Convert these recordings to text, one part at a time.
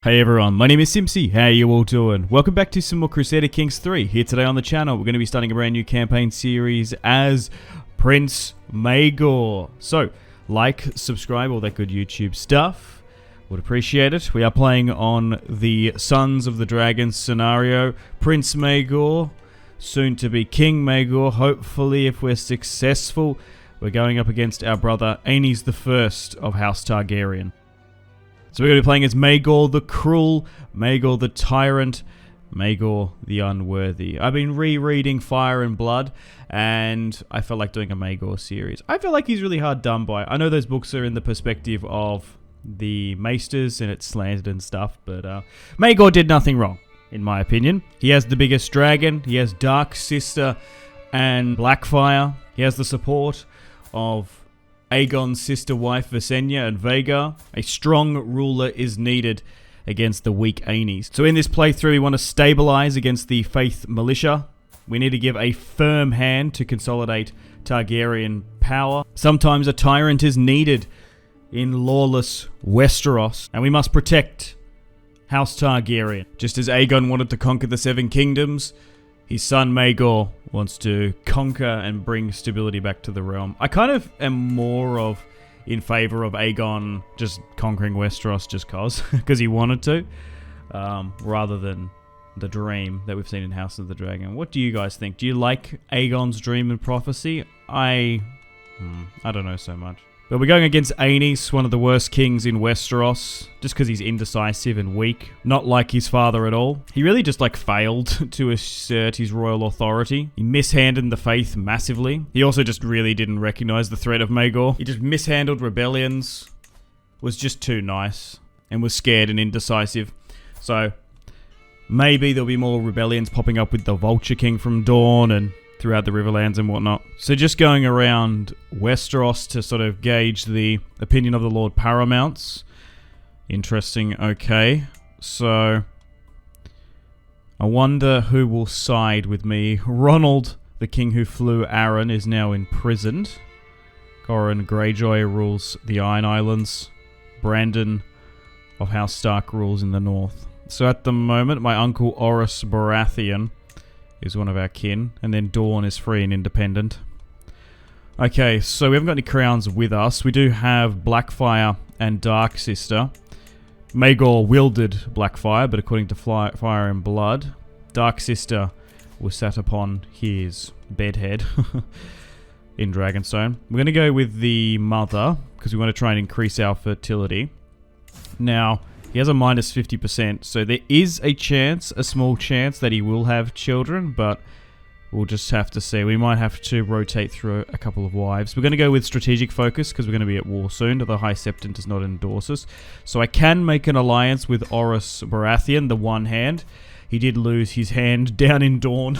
Hey everyone, my name is Simpzy. How you all doing? Welcome back to some more Crusader Kings 3. Here today on the channel, we're going to be starting a brand new campaign series as Prince Maegor. So, like, subscribe, all that good YouTube stuff. Would appreciate it. We are playing on the Sons of the Dragon scenario. Prince Maegor, soon to be King Maegor. Hopefully, if we're successful, we're going up against our brother Aegon the First of House Targaryen. So we're going to be playing as Maegor the Cruel, Maegor the Tyrant, Maegor the Unworthy. I've been rereading Fire and Blood, and I felt like doing a Maegor series. I feel like he's really hard done by. I know those books are in the perspective of the Maesters, and it's slanted and stuff, but Maegor did nothing wrong, in my opinion. He has the biggest dragon, he has Dark Sister and Blackfire, he has the support of Aegon's sister wife Visenya and Maegor. A strong ruler is needed against the weak Aenys. So in this playthrough, we want to stabilize against the Faith Militia. We need to give a firm hand to consolidate Targaryen power. Sometimes a tyrant is needed in lawless Westeros, and we must protect House Targaryen. Just as Aegon wanted to conquer the Seven Kingdoms, his son Maegor wants to conquer and bring stability back to the realm. I kind of am more of in favor of Aegon just conquering Westeros just because he wanted to, rather than the dream that we've seen in House of the Dragon. What do you guys think? Do you like Aegon's dream and prophecy? I don't know so much. But we're going against Aenys, one of the worst kings in Westeros, just because he's indecisive and weak. Not like his father at all. He really just failed to assert his royal authority. He mishandled the faith massively. He also just really didn't recognize the threat of Maegor. He just mishandled rebellions, was just too nice, and was scared and indecisive. So maybe there'll be more rebellions popping up with the Vulture King from Dawn and throughout the Riverlands and whatnot. So just going around Westeros to sort of gauge the opinion of the Lord Paramounts. Interesting, okay. So I wonder who will side with me. Ronald, the king who flew Arryn, is now imprisoned. Goran Greyjoy rules the Iron Islands. Brandon of House Stark rules in the north. So at the moment, my uncle Robert Baratheon is one of our kin, and then Dawn is free and independent. Okay, so we haven't got any crowns with us. We do have Blackfire and Dark Sister. Maegor wielded Blackfire, but according to Fire and Blood, Dark Sister was sat upon his bedhead in Dragonstone. We're going to go with the mother, because we want to try and increase our fertility. Now, he has a minus 50%, so there is a chance, a small chance, that he will have children, but we'll just have to see. We might have to rotate through a couple of wives. We're going to go with strategic focus, because we're going to be at war soon. The High Septon does not endorse us. So I can make an alliance with Robert Baratheon, the one hand. He did lose his hand down in Dawn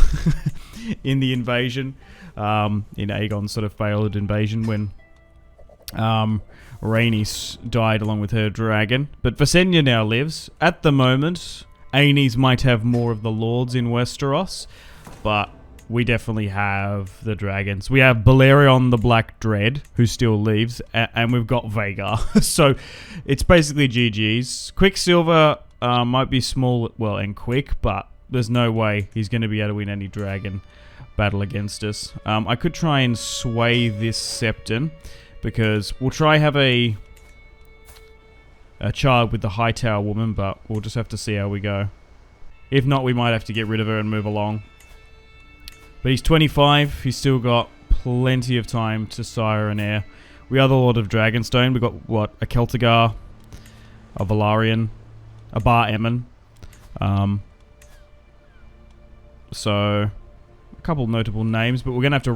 in the invasion, in Aegon's sort of failed invasion when Rhaenys died along with her dragon. But Visenya now lives. At the moment, Aenys might have more of the lords in Westeros, but we definitely have the dragons. We have Balerion the Black Dread, who still lives, and we've got Maegor. So it's basically GG's. Quicksilver might be small, well, and quick, but there's no way he's going to be able to win any dragon battle against us. I could try and sway this Septon, because we'll try have a child with the Hightower woman, but we'll just have to see how we go. If not, we might have to get rid of her and move along. But he's 25, he's still got plenty of time to sire an heir. We are the Lord of Dragonstone. We've got, what, a Celtigar, a Velaryon, a Bar Emmon. So, a couple notable names, but we're going to have to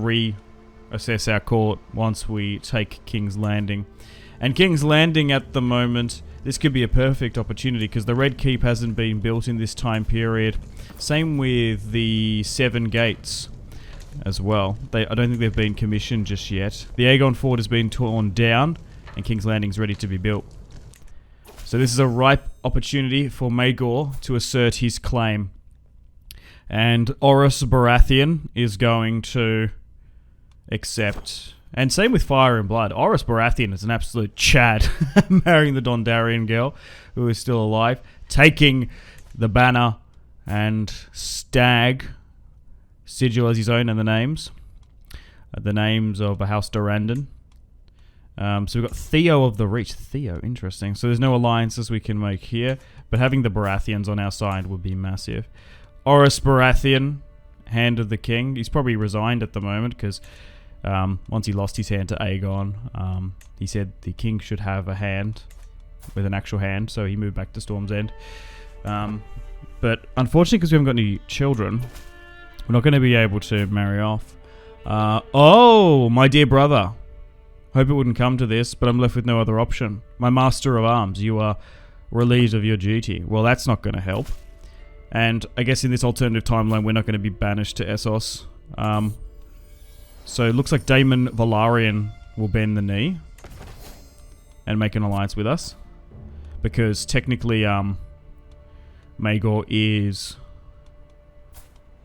reassess our court once we take King's Landing. And King's Landing at the moment, this could be a perfect opportunity because the Red Keep hasn't been built in this time period. Same with the Seven Gates as well. I don't think they've been commissioned just yet. The Aegon Fort has been torn down and King's Landing's ready to be built. So this is a ripe opportunity for Maegor to assert his claim. And Robert Baratheon is going to accept And same with Fire and Blood. Oris Baratheon is an absolute Chad, marrying the Dondarrion girl, who is still alive, taking the banner and Stag sigil as his own, and the names of House Durrandon. So we've got Theo of the Reach. Theo, interesting. So there's no alliances we can make here, but having the Baratheons on our side would be massive. Oris Baratheon, Hand of the King. He's probably resigned at the moment because once he lost his hand to Aegon, he said the king should have a hand with an actual hand, so he moved back to Storm's End. But unfortunately, because we haven't got any children, we're not going to be able to marry off. Oh, my dear brother. Hope it wouldn't come to this, but I'm left with no other option. My master of arms, you are relieved of your duty. Well, that's not going to help. And I guess in this alternative timeline, we're not going to be banished to Essos. So it looks like Daemon Velaryon will bend the knee and make an alliance with us. Because technically, Maegor is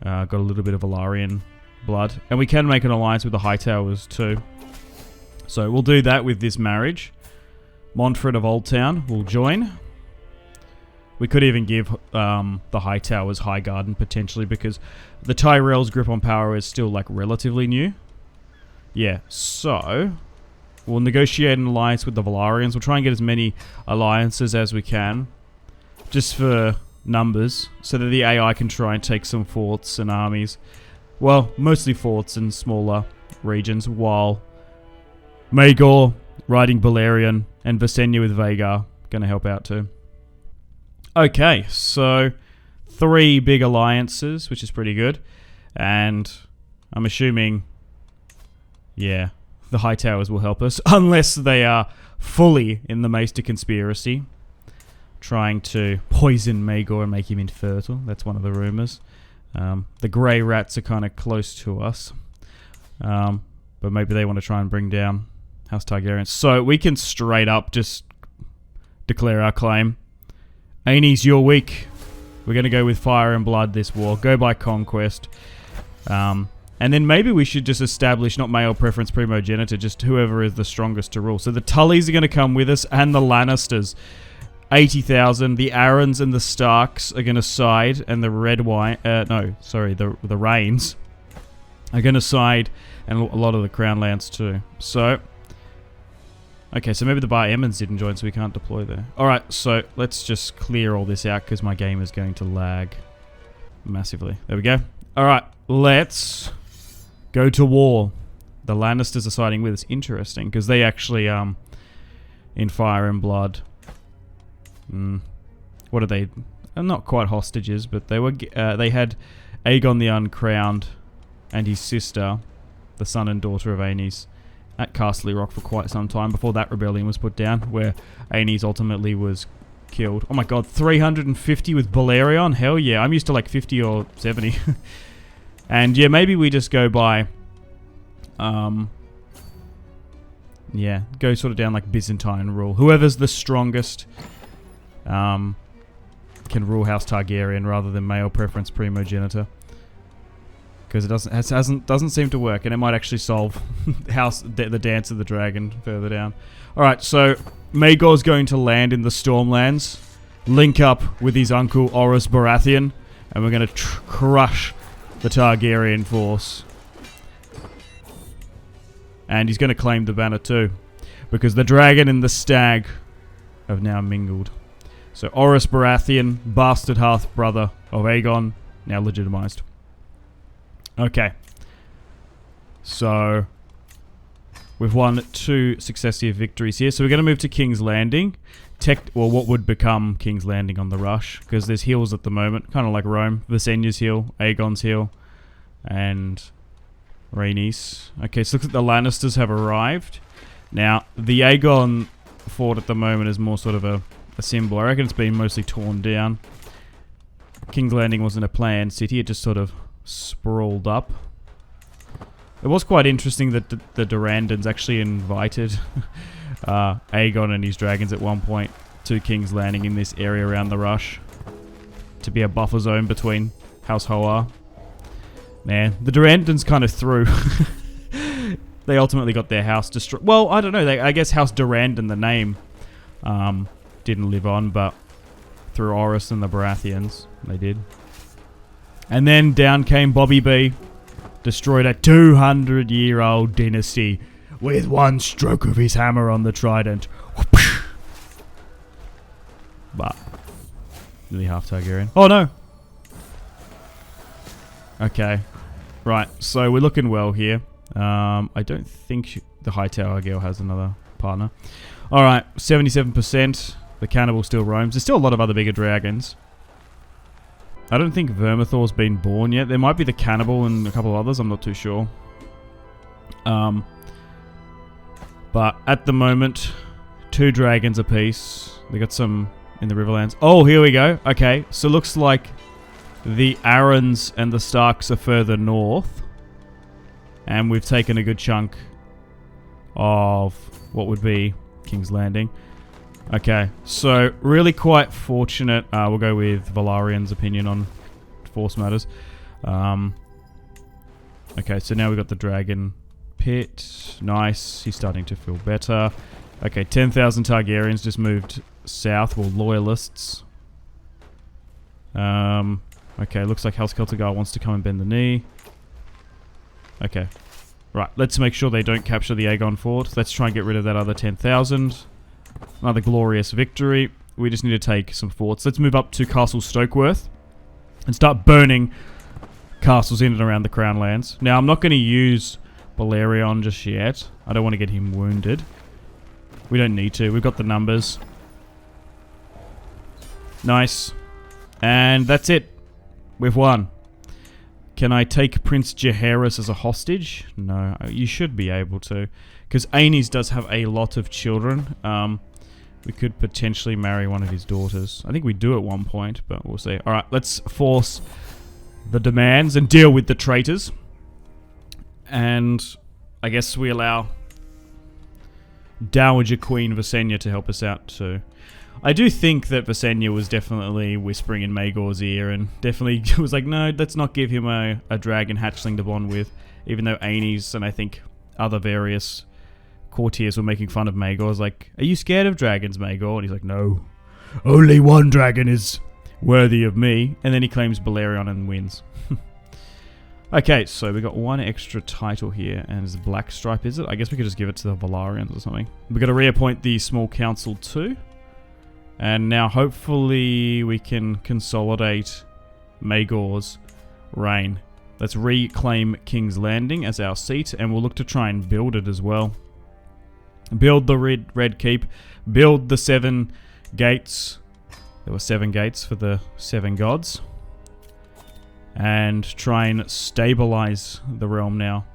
got a little bit of Velaryon blood. And we can make an alliance with the Hightowers too. So we'll do that with this marriage. Montfort of Old Town will join. We could even give the Hightowers High Garden potentially, because the Tyrell's grip on power is still like relatively new. Yeah, so we'll negotiate an alliance with the Velaryons. We'll try and get as many alliances as we can, just for numbers, so that the AI can try and take some forts and armies. Well, mostly forts and smaller regions, while Maegor riding Balerion and Visenya with Vhagar going to help out too. Okay, so 3 big alliances, which is pretty good. And I'm assuming, yeah, the Hightowers will help us, unless they are fully in the Maester conspiracy, trying to poison Maegor and make him infertile. That's one of the rumors. The Grey Rats are kind of close to us, but maybe they want to try and bring down House Targaryen. So we can straight up just declare our claim. Aenys, you're weak. We're going to go with Fire and Blood this war. Go by conquest. And then maybe we should just establish not male preference primogeniture, just whoever is the strongest to rule. So the Tullys are going to come with us, and the Lannisters. 80,000. The Arryns and the Starks are going to side, and the the Rains are going to side, and a lot of the Crown lands too. So, okay, so maybe the Bar Emmons didn't join, so we can't deploy there. Alright, so let's just clear all this out, because my game is going to lag massively. There we go. Alright, let's go to war. The Lannisters are siding with us. Interesting, because they actually, in Fire and Blood, what are they? Not quite hostages, but they were. They had Aegon the Uncrowned and his sister, the son and daughter of Aenys, at Castle Rock for quite some time before that rebellion was put down, where Aenys ultimately was killed. Oh my god, 350 with Balerion? Hell yeah, I'm used to like 50 or 70. And yeah, maybe we just go by... yeah, go sort of down like Byzantine rule. Whoever's the strongest can rule House Targaryen rather than male preference primogeniture. Because it doesn't seem to work, and it might actually solve the Dance of the Dragon further down. Alright, so Maegor's going to land in the Stormlands, link up with his uncle Oris Baratheon, and we're going to crush the Targaryen force. And he's going to claim the banner too, because the dragon and the stag have now mingled. So Oris Baratheon, bastard half-brother of Aegon, now legitimized. Okay. So we've won 2 successive victories here. So we're going to move to King's Landing. What would become King's Landing on the Rush, because there's hills at the moment, kind of like Rome. Visenya's hill, Aegon's hill, and Rhaenys. Okay, so looks like the Lannisters have arrived. Now, the Aegon fort at the moment is more sort of a symbol. I reckon it's been mostly torn down. King's Landing wasn't a planned city, it just sort of sprawled up. It was quite interesting that the Durrandons actually invited Aegon and his dragons at one point to King's Landing in this area around the Rush to be a buffer zone between House Hoar. Man, the Durrandons kind of threw They ultimately got their house destroyed. Well, I don't know. I guess House Durand and the name didn't live on, but through Oris and the Baratheons, they did. And then down came Bobby B, destroyed a 200-year-old dynasty with one stroke of his hammer on the trident. But nearly half Targaryen. Oh no! Okay. Right, so we're looking well here. I don't think the Hightower girl has another partner. Alright, 77%. The cannibal still roams. There's still a lot of other bigger dragons. I don't think Vermithor's been born yet. There might be the cannibal and a couple of others. I'm not too sure. But at the moment, 2 dragons apiece. They got some in the Riverlands. Oh, here we go. Okay, so looks like the Arryns and the Starks are further north. And we've taken a good chunk of what would be King's Landing. Okay, so really quite fortunate. We'll go with Valarian's opinion on force matters. Okay, so now we've got the dragon pit. Nice. He's starting to feel better. Okay, 10,000 Targaryens just moved south. Well, loyalists. Okay, looks like House Celtigar wants to come and bend the knee. Okay. Right, let's make sure they don't capture the Aegon fort. Let's try and get rid of that other 10,000. Another glorious victory. We just need to take some forts. Let's move up to Castle Stokeworth and start burning castles in and around the Crown Lands. Now, I'm not going to use Balerion just yet. I don't want to get him wounded. We don't need to. We've got the numbers. Nice. And that's it. We've won. Can I take Prince Jaehaerys as a hostage? No, you should be able to. Because Aenys does have a lot of children. We could potentially marry one of his daughters. I think we do at one point, but we'll see. Alright, let's force the demands and deal with the traitors. And I guess we allow Dowager Queen Visenya to help us out too. I do think that Visenya was definitely whispering in Maegor's ear and definitely was like, no, let's not give him a dragon hatchling to bond with. Even though Aenys and I think other various courtiers were making fun of Maegor. I was like, are you scared of dragons, Maegor? And he's like, no. Only one dragon is worthy of me. And then he claims Balerion and wins. Okay, so we got one extra title here, and it's Black Stripe, is it? I guess we could just give it to the Valarians or something. We've got to reappoint the Small Council too. And now hopefully we can consolidate Maegor's reign. Let's reclaim King's Landing as our seat, and we'll look to try and build it as well. Build the Red Keep. Build the 7 gates. There were 7 gates for the 7 gods. And try and stabilize the realm now.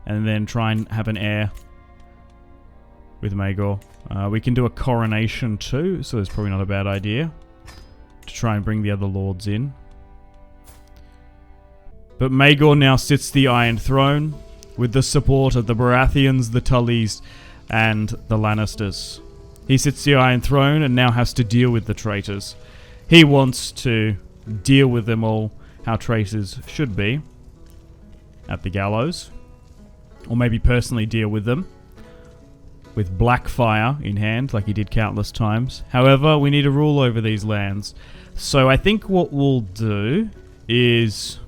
And then try and have an heir with Maegor. We can do a coronation too, so that's probably not a bad idea. To try and bring the other lords in. But Maegor now sits the Iron Throne with the support of the Baratheons, the Tullys, and the Lannisters. He sits the Iron Throne and now has to deal with the traitors. He wants to deal with them all how traitors should be at the gallows. Or maybe personally deal with them with black fire in hand, like he did countless times. However, we need to rule over these lands. So I think what we'll do is...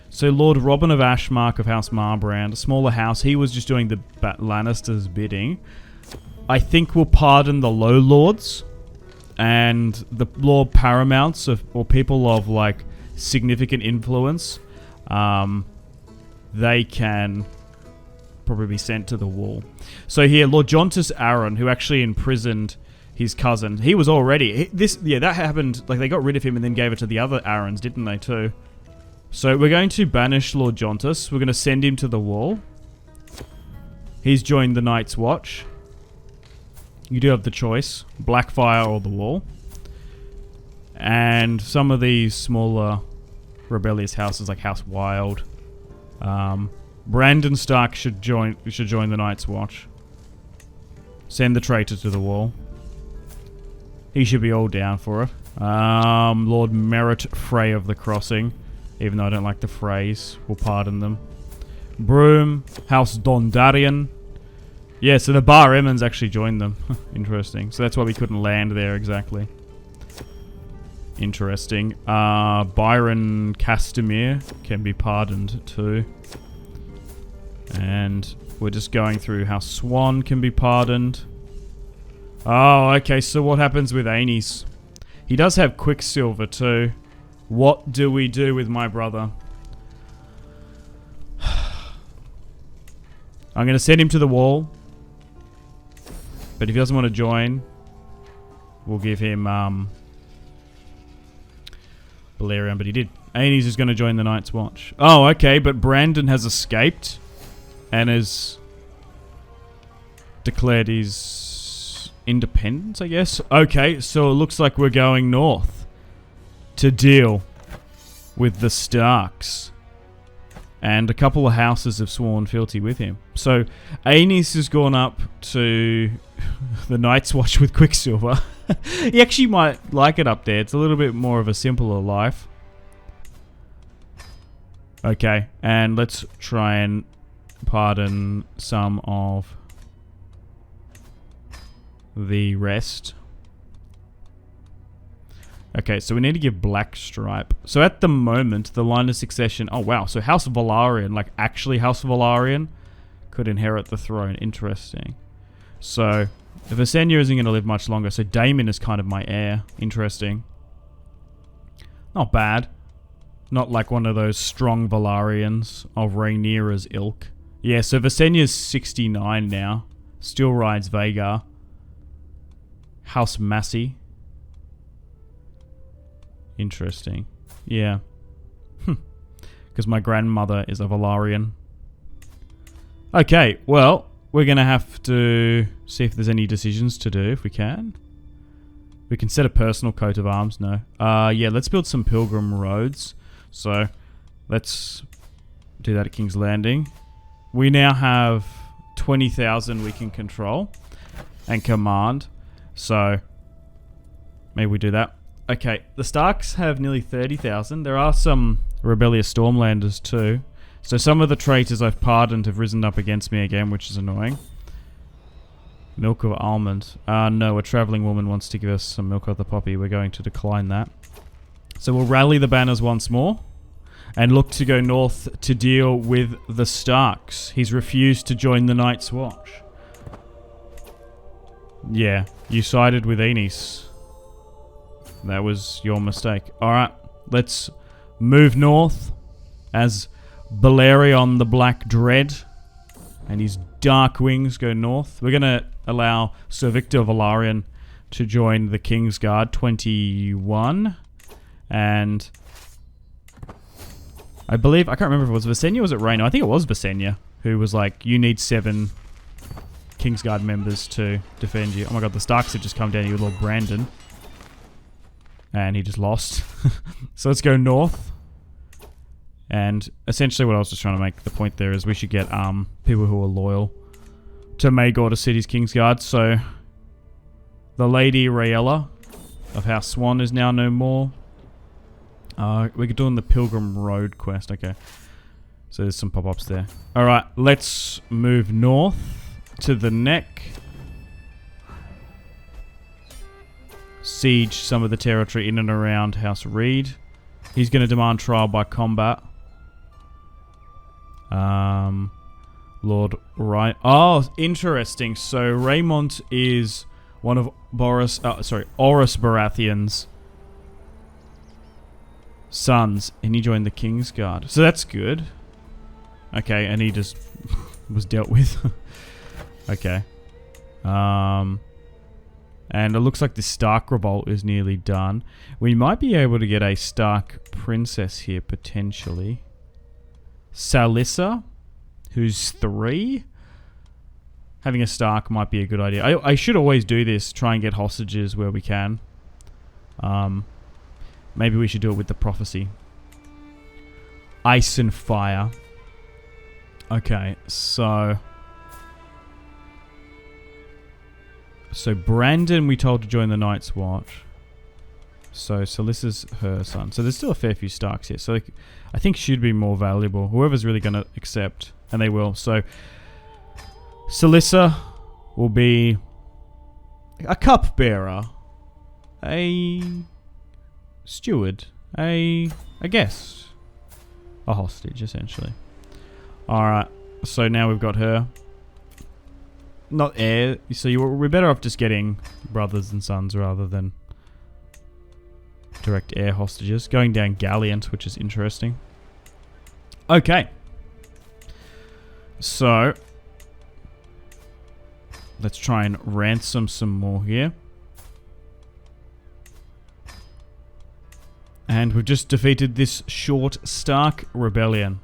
So Lord Robin of Ashmark of House Marbrand, a smaller house, he was just doing the Lannisters' bidding. I think we'll pardon the Low Lords and the Lord Paramounts or people of like significant influence. They can probably be sent to the wall. So here, Lord Jontas Arryn, who actually imprisoned his cousin, he was already... that happened, like they got rid of him and then gave it to the other Arryns, didn't they too? So we're going to banish Lord Jontas. We're going to send him to the wall. He's joined the Night's Watch. You do have the choice. Blackfire or the wall. And some of these smaller rebellious houses like House Wild. Brandon Stark should join the Night's Watch. Send the traitor to the wall. He should be all down for it. Lord Merritt Frey of the Crossing. Even though I don't like the phrase, we'll pardon them. Broom, House Dondarrion. Yeah, so the Bar Emmons actually joined them. Interesting. So that's why we couldn't land there exactly. Interesting. Byron Castamere can be pardoned too. And we're just going through how Swan can be pardoned. Oh, okay, so what happens with Aenys? He does have Quicksilver too. What do we do with my brother? I'm going to send him to the wall. But if he doesn't want to join, we'll give him Balerion, but he did. Aenys is going to join the Night's Watch. Oh, okay, but Brandon has escaped and has declared his independence, I guess. Okay, so it looks like we're going north to deal with the Starks. And a couple of houses have sworn fealty with him. So Aenys has gone up to the Night's Watch with Quicksilver. He actually might like it up there. It's a little bit more of a simpler life. Okay, and let's try and pardon some of the rest. Okay, so we need to give Black Stripe. So at the moment, the line of succession... Oh, wow. So House Velaryon, like actually House Velaryon, could inherit the throne. Interesting. So Visenya isn't going to live much longer. So Daemon is kind of my heir. Interesting. Not bad. Not like one of those strong Velaryons of Rhaenyra's ilk. Yeah, so Visenya's 69 now. Still rides Vhagar. House Massey. Interesting. Yeah. Because my grandmother is a Velaryon. Okay, well, we're going to have to see if there's any decisions to do, if we can. We can set a personal coat of arms, no. Yeah, let's build some pilgrim roads. So, let's do that at King's Landing. We now have 20,000 we can control and command. So, maybe we do that. Okay, the Starks have nearly 30,000. There are some rebellious Stormlanders too. So some of the traitors I've pardoned have risen up against me again, which is annoying. Milk of Almond. No, a travelling woman wants to give us some milk of the poppy. We're going to decline that. So we'll rally the banners once more and look to go north to deal with the Starks. He's refused to join the Night's Watch. Yeah, you sided with Aenys. That was your mistake. Alright, let's move north as Balerion the Black Dread and his Dark Wings go north. We're going to allow Sir Victor Velaryon to join the Kingsguard, 21. And I believe, I can't remember if it was Visenya or was it Rhaena? I think it was Visenya who was like, you need 7 Kingsguard members to defend you. Oh my god, the Starks have just come down here with Lord Brandon. And he just lost. So let's go north. And essentially what I was just trying to make the point there is we should get people who are loyal to Maegor to City's Kingsguard. So the Lady Rhaella of House Swan is now no more. We're doing the Pilgrim Road quest. Okay. So there's some pop-ups there. Alright, let's move north to the Neck. Siege some of the territory in and around House Reed. He's going to demand trial by combat. Lord Right. Oh, interesting. So Raymond is one of Oris Baratheon's sons, and he joined the Kingsguard. So that's good. Okay, and he just was dealt with. Okay. And it looks like the Stark Revolt is nearly done. We might be able to get a Stark Princess here, potentially. Salissa, who's 3. Having a Stark might be a good idea. I should always do this, try and get hostages where we can. Maybe we should do it with the Prophecy. Ice and Fire. Okay, so Brandon we told to join the Night's Watch. So Salissa's her son. So there's still a fair few Starks here. So I think she'd be more valuable. Whoever's really going to accept, and they will. So Salissa will be a cupbearer, a steward, a guest, a hostage, essentially. Alright, so now we've got her. Not heir, so we're better off just getting brothers and sons rather than direct heir hostages. Going down Galliant, which is interesting. Okay. So let's try and ransom some more here. And we've just defeated this short Stark rebellion.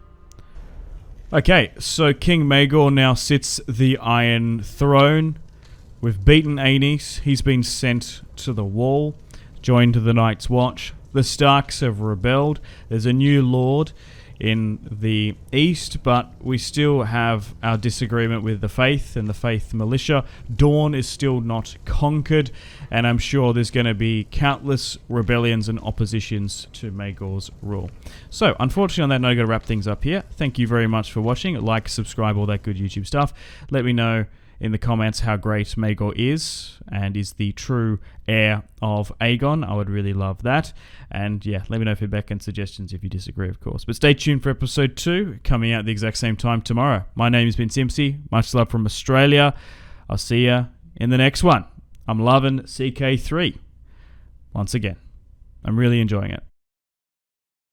Okay, so King Maegor now sits the Iron Throne. We've beaten Aenys. He's been sent to the Wall, joined the Night's Watch. The Starks have rebelled. There's a new lord in the east, but we still have our disagreement with the Faith and the Faith militia. Dawn is still not conquered, and I'm sure there's going to be countless rebellions and oppositions to Maegor's rule. So, unfortunately on that note, I'm going to wrap things up here. Thank you very much for watching. Like, subscribe, all that good YouTube stuff. Let me know in the comments how great Maegor is and is the true heir of Aegon. I would really love that. And yeah, let me know feedback and suggestions if you disagree, of course. But stay tuned for episode 2, coming out at the exact same time tomorrow. My name has been Simpzy. Much love from Australia. I'll see you in the next one. I'm loving CK3. Once again, I'm really enjoying it.